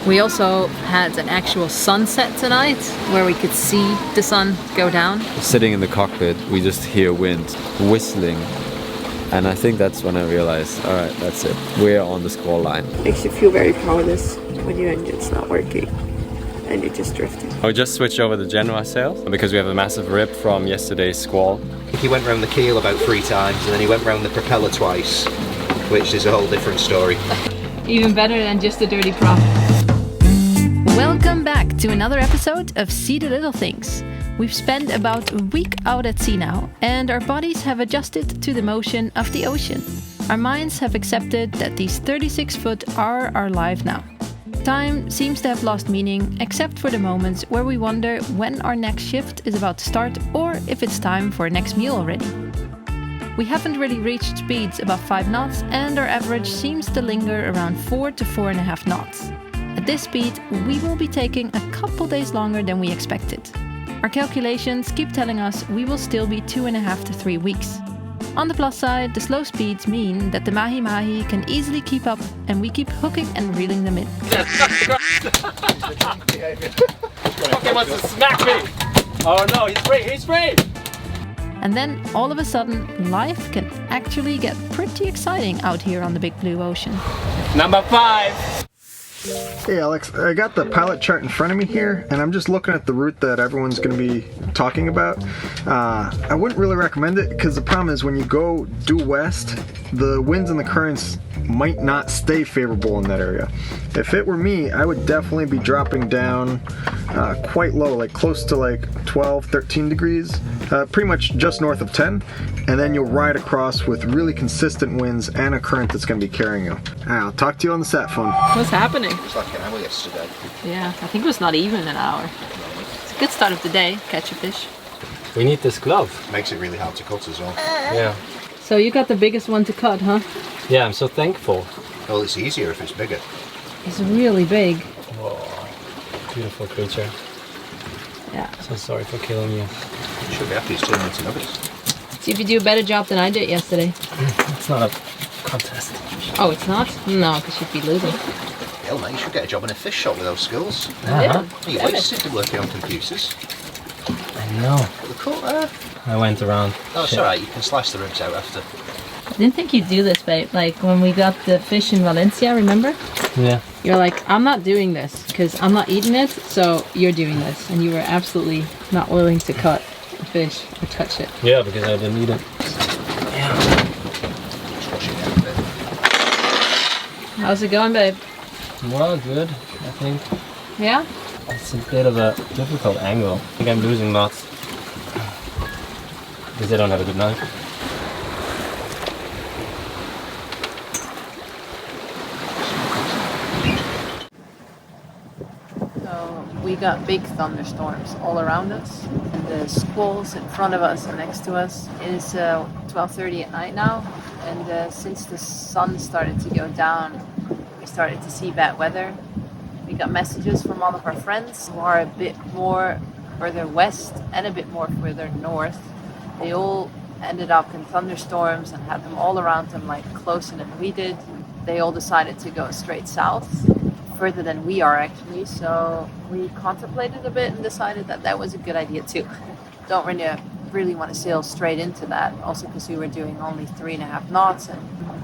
We also had an actual sunset tonight where we could see the sun go down. Sitting in the cockpit, we just hear wind whistling. And I think that's when I realized, all right, that's it. We're on the squall line. Makes you feel very powerless when your engine's not working and you're just drifting. I just switched over the Genoa sail because we have a massive rip from yesterday's squall. He went round the keel about 3 times and then he went round the propeller twice, which is a whole different story. Even better than just a dirty prop. Welcome back to another episode of See the Little Things. We've spent about a week out at sea now, and our bodies have adjusted to the motion of the ocean. Our minds have accepted that these 36 foot are our life now. Time seems to have lost meaning, except for the moments where we wonder when our next shift is about to start or if it's time for our next meal already. We haven't really reached speeds above 5 knots, and our average seems to linger around 4 to 4.5 knots. At this speed, we will be taking a couple days longer than we expected. Our calculations keep telling us we will still be 2.5 to 3 weeks. On the plus side, the slow speeds mean that the mahi-mahi can easily keep up, and we keep hooking and reeling them in. Fucking wants to smack me! Oh no, he's free! And then, all of a sudden, life can actually get pretty exciting out here on the big blue ocean. Number 5! Hey Alex, I got the pilot chart in front of me here, and I'm just looking at the route that everyone's going to be talking about. I wouldn't really recommend it because the problem is when you go due west, the winds and the currents might not stay favorable in that area. If it were me, I would definitely be dropping down quite low, like close to like 12, 13 degrees, pretty much just north of 10, and then you'll ride across with really consistent winds and a current that's going to be carrying you. I'll talk to you on the sat phone. What's happening? It was like an hour yesterday. Yeah, I think it was not even an hour. It's a good start of the day, catch a fish. We need this glove. Makes it really hard to cut as well. Yeah. So you got the biggest one to cut, huh? Yeah, I'm so thankful. Well, it's easier if it's bigger. It's really big. Oh, beautiful creature. Yeah. So sorry for killing you. You should be happy it's turning into nuggets. See if you do a better job than I did yesterday. It's not a contest. Oh, it's not? No, because you'd be losing. Hell mate, you should get a job in a fish shop with those skills. Uh-huh. You wasted to working on computers. I know. The cut there. I went around. Oh, it's alright, you can slice the ribs out after. I didn't think you'd do this, babe. Like when we got the fish in Valencia, remember? Yeah. You're like, I'm not doing this because I'm not eating it, so you're doing this. And you were absolutely not willing to cut the fish or touch it. Yeah, because I didn't eat it. Yeah. Just wash it down a bit. How's it going, babe? Well, good, I think. Yeah? It's a bit of a difficult angle. I think I'm losing lots. Because I don't have a good knife. So we got big thunderstorms all around us. And the squalls in front of us and next to us. It is 12:30 at night now. And since the sun started to go down, we started to see bad weather. We got messages from all of our friends who are a bit more further west and a bit more further north. They all ended up in thunderstorms and had them all around them, like closer than we did. They all decided to go straight south, further than we are actually. So we contemplated a bit and decided that that was a good idea too. Don't really want to sail straight into that, also because we were doing only 3.5 knots, and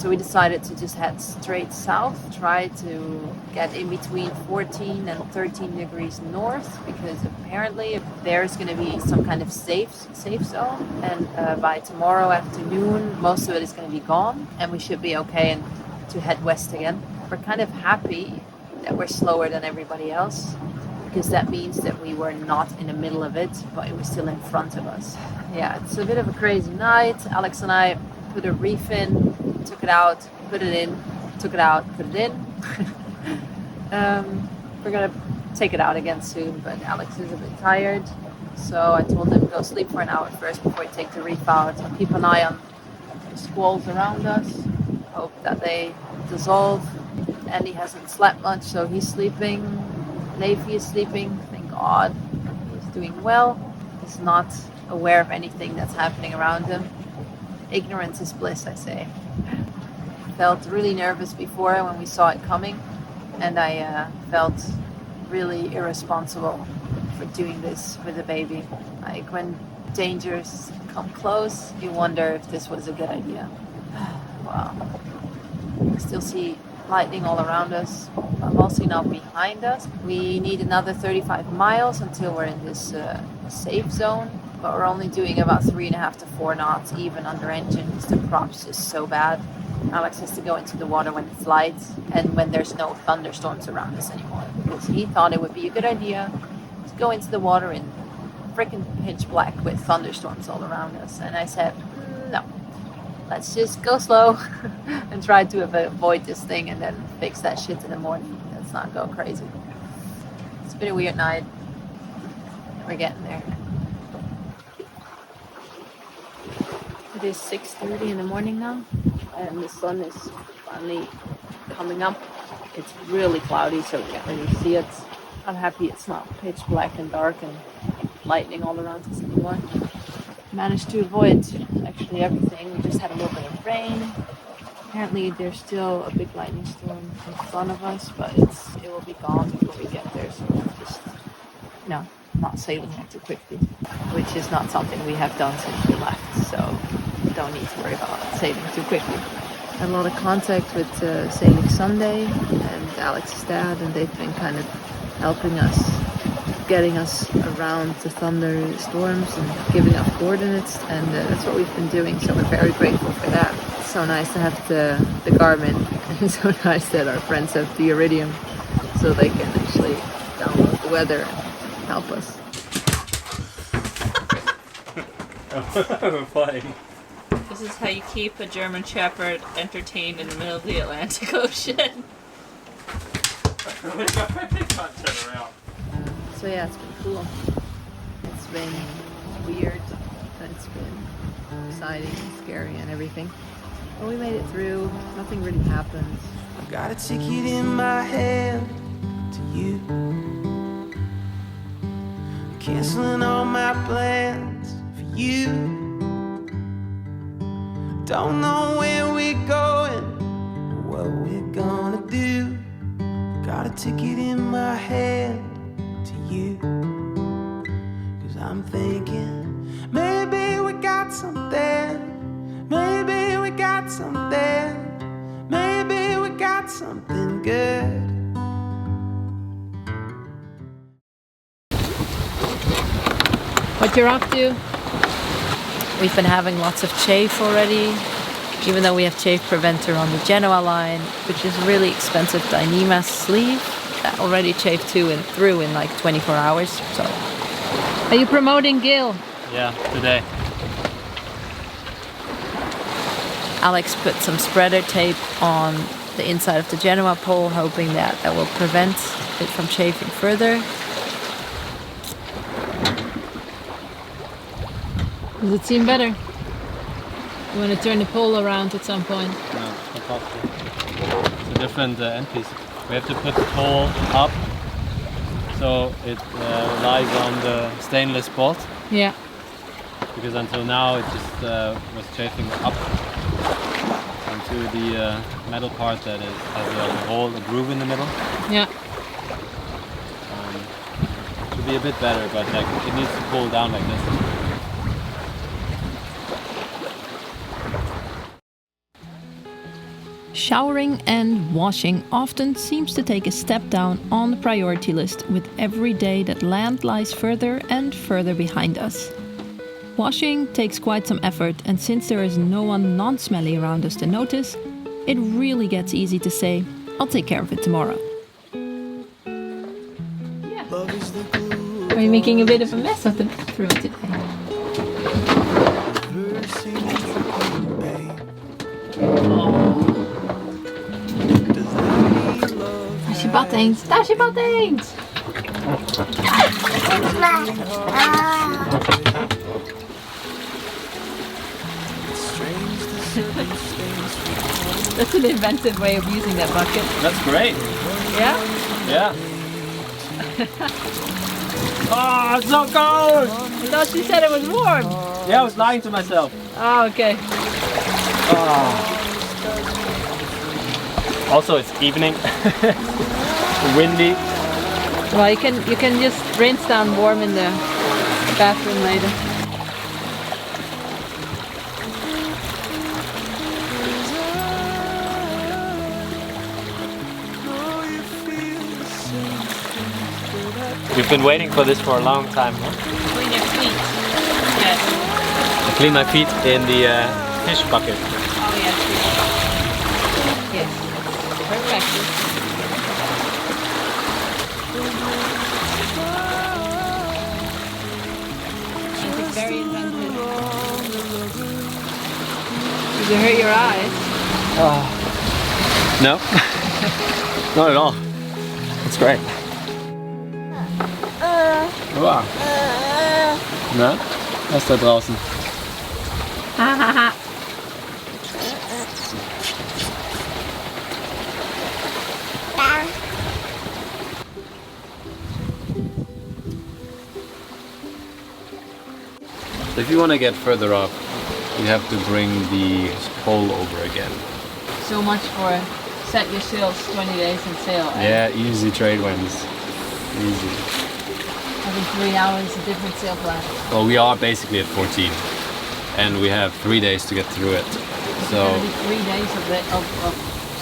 so we decided to just head straight south, try to get in between 14 and 13 degrees north, because apparently there's going to be some kind of safe zone, and by tomorrow afternoon most of it is going to be gone and we should be okay and to head west again. We're kind of happy that we're slower than everybody else, because that means that we were not in the middle of it, but it was still in front of us. Yeah, it's a bit of a crazy night. Alex and I put a reef in, took it out, put it in, took it out, put it in. We're gonna take it out again soon, but Alex is a bit tired. So I told him go sleep for an hour first before you take the reef out. And keep an eye on the squalls around us. Hope that they dissolve. Andy hasn't slept much, so he's sleeping. Levi is sleeping, thank God. He's doing well. He's not aware of anything that's happening around him. Ignorance is bliss, I say. Felt really nervous before when we saw it coming. and I felt really irresponsible for doing this with a baby. Like when dangers come close, you wonder if this was a good idea. Wow. I still see lightning all around us, but mostly not behind us. We need another 35 miles until we're in this safe zone, but we're only doing about 3.5 to 4 knots even under engine because the prop's just so bad. Alex has to go into the water when it's light and when there's no thunderstorms around us anymore, because he thought it would be a good idea to go into the water in freaking pitch black with thunderstorms all around us. And I said, no, let's just go slow and try to avoid this thing and then fix that shit in the morning. Let's not go crazy. It's been a weird night. We're getting there. It is 6:30 in the morning now, and the sun is finally coming up. It's really cloudy, so we can't really see it. I'm happy it's not pitch black and dark and lightning all around us anymore. Managed to avoid actually everything. We just had a little bit of rain. Apparently there's still a big lightning storm in front of us, but it will be gone before we get there, so we're just not sailing it too quickly, which is not something we have done since we left, so don't need to worry about sailing too quickly. Had a lot of contact with Sailing Sunday and Alex's dad, and they've been kind of helping us, getting us around the thunderstorms and giving us coordinates, and that's what we've been doing, so we're very grateful for that. It's so nice to have the Garmin. It's so nice that our friends have the Iridium so they can actually download the weather and help us. I'm flying. This is how you keep a German Shepherd entertained in the middle of the Atlantic Ocean. So yeah, it's been cool. It's been weird, but it's been exciting and scary and everything. But we made it through. Nothing really happened. I've got a ticket in my hand to you. Canceling all my plans for you. Don't know where we're going, or what we're gonna do. Got a ticket in my hand to you. 'Cause I'm thinking, maybe we got something. Maybe we got something. Maybe we got something good. What you're up to? We've been having lots of chafe already, even though we have chafe preventer on the Genoa line, which is really expensive Dyneema sleeve that already chafed through in like 24 hours. So, are you promoting Gil? Yeah, today. Alex put some spreader tape on the inside of the Genoa pole, hoping that will prevent it from chafing further. Does it seem better? You want to turn the pole around at some point? No, it's not possible. It's a different end piece. We have to put the pole up so it lies on the stainless bolt. Yeah. Because until now it just was chafing up onto the metal part that has a hole, a groove in the middle. Yeah. Should be a bit better, but like it needs to pull down like this. Showering and washing often seems to take a step down on the priority list with every day that land lies further and further behind us. Washing takes quite some effort, and since there is no one non-smelly around us to notice, it really gets easy to say, I'll take care of it tomorrow. Yeah. Are you making a bit of a mess of the bathroom today? Daar is je bad eens. Daar is je bad eens. That's an inventive way of using that bucket. That's great. Yeah? Yeah. Oh, it's so cold! I thought you said it was warm. Yeah, I was lying to myself. Oh, okay. Oh. Also, it's evening. windy. Well, you can just rinse down warm in the bathroom later. You've been waiting for this for a long time, huh? Clean your feet. Yes. I clean my feet in the fish bucket. Oh yes. Yes. Perfect. It's very inventive. Did you hurt your eyes? No, not at all. It's great. Wow. Na, was ist da draußen? If you want to get further up, you have to bring the pole over again. So much for set your sails 20 days and sail. Yeah, easy trade winds. Easy. Every 3 hours a different sail plan. Well, we are basically at 14, and we have 3 days to get through it. It's So gonna be 3 days of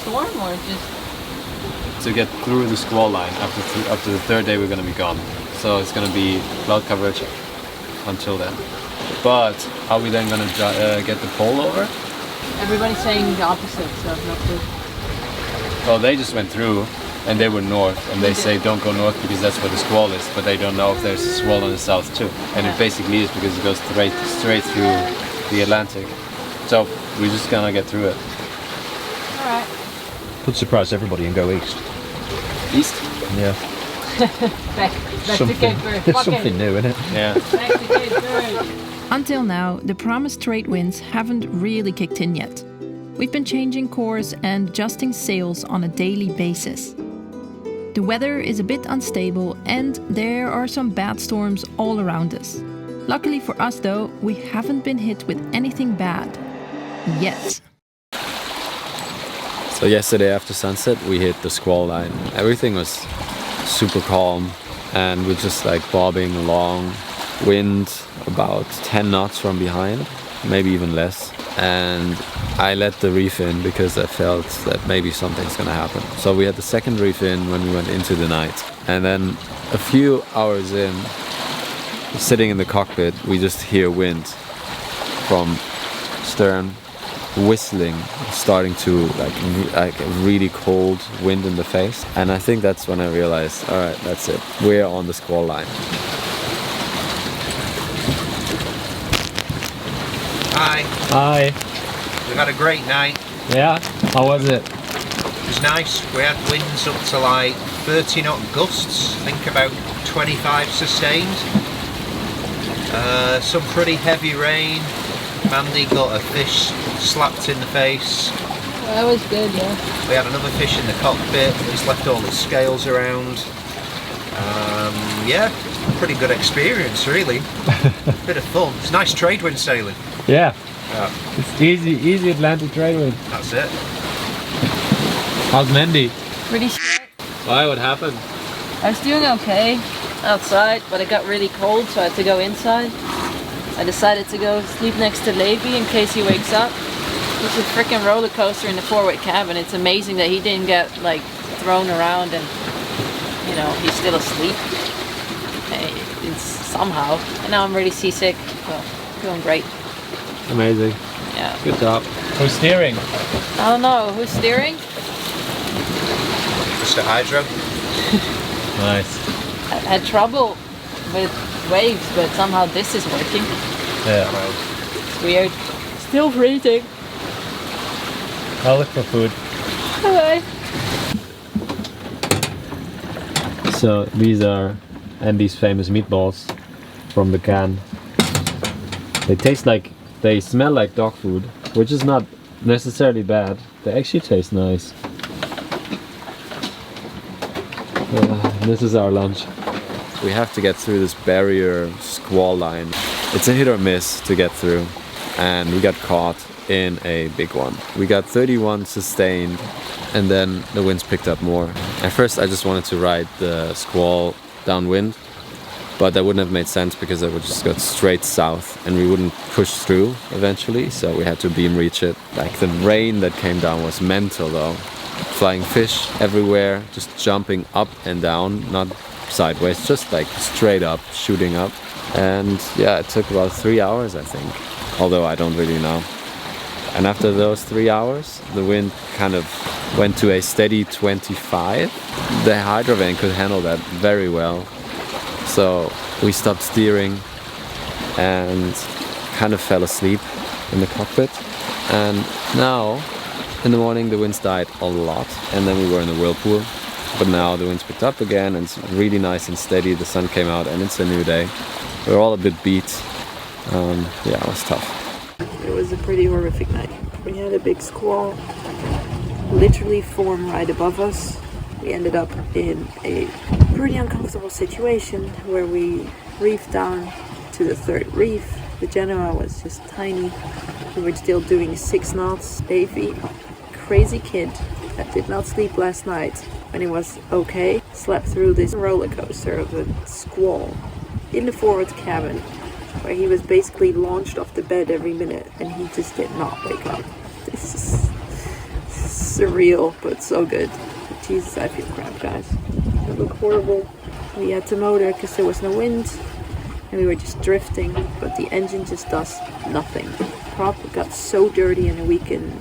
storm, or just to get through the squall line, after the third day we're going to be gone. So it's going to be cloud coverage until then. But are we then going to get the pole over? everybody's saying the opposite, so I've no clue. Well, they just went through and they were north, and they say don't go north because that's where the squall is, but they don't know if there's a squall on the south too. And it basically is because it goes straight through the Atlantic. So we're just gonna get through it. Alright. Could surprise everybody and go east. East? Yeah. Back to Cape Verde. It's something new, isn't it? Yeah. Back to Cape Verde. Until now, the promised trade winds haven't really kicked in yet. We've been changing course and adjusting sails on a daily basis. The weather is a bit unstable and there are some bad storms all around us. Luckily for us though, we haven't been hit with anything bad. Yet. So yesterday after sunset we hit the squall line. Everything was super calm and we're just like bobbing along. Wind about 10 knots from behind, maybe even less. And I let the reef in because I felt that maybe something's gonna happen. So we had the second reef in when we went into the night. And then a few hours in, sitting in the cockpit, we just hear wind from stern, whistling, starting to like a really cold wind in the face. And I think that's when I realized, all right, that's it. We're on the squall line. Hi. Hi. We've had a great night. Yeah. How was it? It was nice. We had winds up to like 30 knot gusts, I think about 25 sustained. Some pretty heavy rain. Mandy got a fish slapped in the face. Well, that was good, yeah. We had another fish in the cockpit. He's left all his scales around. Yeah, pretty good experience, really. Bit of fun. It's nice trade wind sailing. Yeah. Yeah, It's easy Atlantic trade wind. that's it. How's Mandy? Pretty shit. Why? What happened? I was doing okay outside, but it got really cold, so I had to go inside. I decided to go sleep next to Levi in case he wakes up. It's a freaking roller coaster in the forward cabin. It's amazing that he didn't get like thrown around and, you know, he's still asleep. It's somehow. And now I'm really seasick, so feeling great. Amazing. Yeah. Good job. Who's steering? I don't know, who's steering? Mr. Hydro. Nice. I had trouble with waves, but somehow this is working. Yeah. It's weird. Still freezing. I'll look for food. Bye. So these are Andy's famous meatballs from the can. They smell like dog food, which is not necessarily bad. They actually taste nice. This is our lunch. We have to get through this barrier squall line. It's a hit or miss to get through, and we got caught in a big one. We got 31 sustained, and then the winds picked up more. At first I just wanted to ride the squall downwind, but that wouldn't have made sense because it would just go straight south and we wouldn't push through eventually, so we had to beam reach it. Like, the rain that came down was mental though. Flying fish everywhere, just jumping up and down, not sideways, just like straight up, shooting up. And yeah, it took about 3 hours, I think, although I don't really know. And after those 3 hours, the wind kind of went to a steady 25. The hydrovane could handle that very well. So we stopped steering and kind of fell asleep in the cockpit. And now, in the morning, the winds died a lot, and then we were in the whirlpool. But now the winds picked up again, and it's really nice and steady. The sun came out, and it's a new day. We're all a bit beat. Yeah, it was tough. It was a pretty horrific night. We had a big squall literally form right above us. We ended up in a pretty uncomfortable situation where we reefed down to the third reef. The Genoa was just tiny. We were still doing 6 knots. Davey, crazy kid that did not sleep last night when he was okay, slept through this roller coaster of a squall in the forward cabin, where he was basically launched off the bed every minute and he just did not wake up. This is surreal, but so good. Jesus, I feel crap, guys. It looked horrible. We had to motor because there was no wind and we were just drifting, but the engine just does nothing. The prop got so dirty in a week in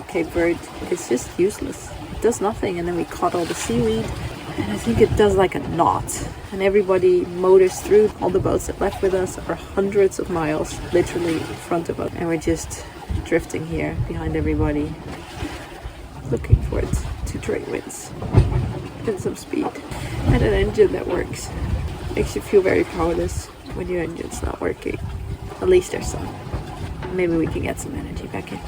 Cape Verde, it's just useless. It does nothing, and then we caught all the seaweed, and I think it does like a knot, and everybody motors through. All the boats that left with us are hundreds of miles literally in front of us, and we're just drifting here behind everybody, looking for it to trade winds and some speed and an engine that works. Makes you feel very powerless when your engine's not working. At least there's some. Maybe we can get some energy back in.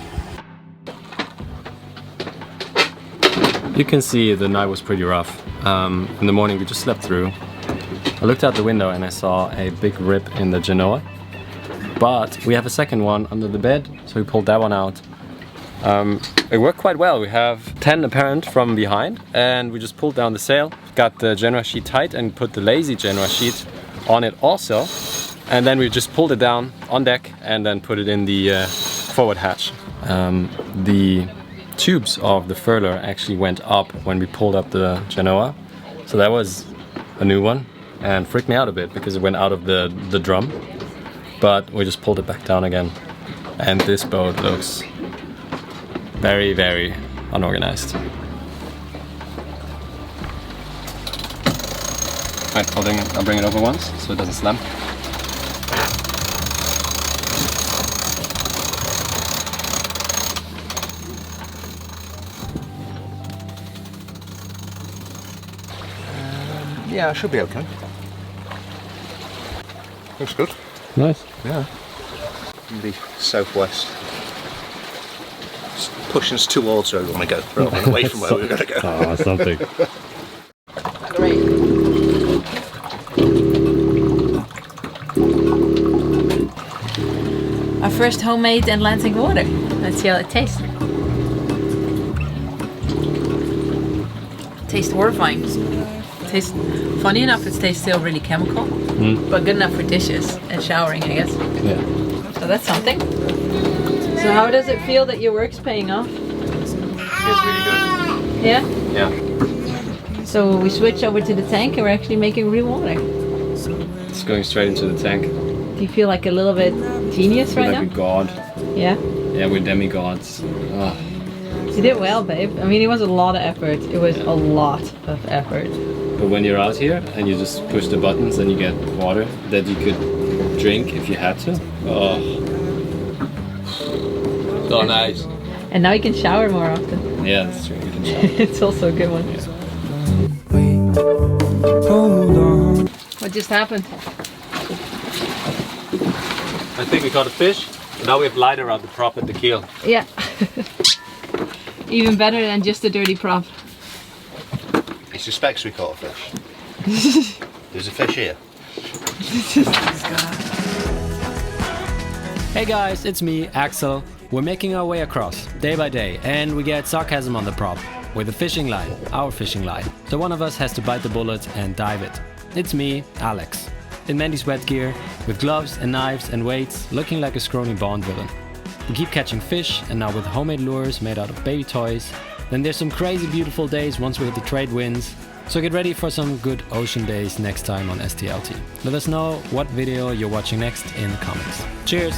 You can see the night was pretty rough. In the morning we just slept through. I looked out the window and I saw a big rip in the Genoa. But we have a second one under the bed, so we pulled that one out. It worked quite well. We have 10 apparent from behind, and we just pulled down the sail, got the Genoa sheet tight and put the lazy Genoa sheet on it also. And then we just pulled it down on deck and then put it in the forward hatch. The tubes of the furler actually went up when we pulled up the Genoa, so that was a new one and freaked me out a bit because it went out of the drum, but we just pulled it back down again, and this boat looks very, very unorganized. Right, I'll bring it over once so it doesn't slam. Yeah, I should be okay. Looks good. Nice. Yeah. In the southwest. It's pushing us towards where we want to go, rather than away from where we're going to go. Oh, something. Great. Our first homemade Atlantic water. Let's see how it tastes. Tastes horrifying. Tastes, funny enough, it tastes still really chemical, but good enough for dishes and showering, I guess. Yeah. So that's something. So how does it feel that your work's paying off? Feels really good. Yeah? Yeah. So we switch over to the tank and we're actually making real water. It's going straight into the tank. Do you feel like a little bit genius right Like now? a god. Yeah? Yeah, we're demigods. Oh. You did well, babe. I mean, it was a lot of effort. It was a lot of effort. But when you're out here and you just push the buttons and you get water that you could drink if you had to. Oh. So nice. And now you can shower more often. Yeah, that's true. You can shower. It's also a good one. Hold on. What just happened? I think we caught a fish. Now we have light around the prop at the keel. Yeah. Even better than just a dirty prop. He suspects we caught a fish. There's a fish here. Hey guys, it's me, Axel. We're making our way across, day by day, and we get sarcasm on the prop, with a fishing line, our fishing line. So one of us has to bite the bullet and dive it. It's me, Alex, in Mandy's wet gear, with gloves and knives and weights, looking like a scrawny Bond villain. We keep catching fish, and now with homemade lures made out of baby toys. Then there's some crazy beautiful days once we hit the trade winds. So get ready for some good ocean days next time on STLT. Let us know what video you're watching next in the comments. Cheers!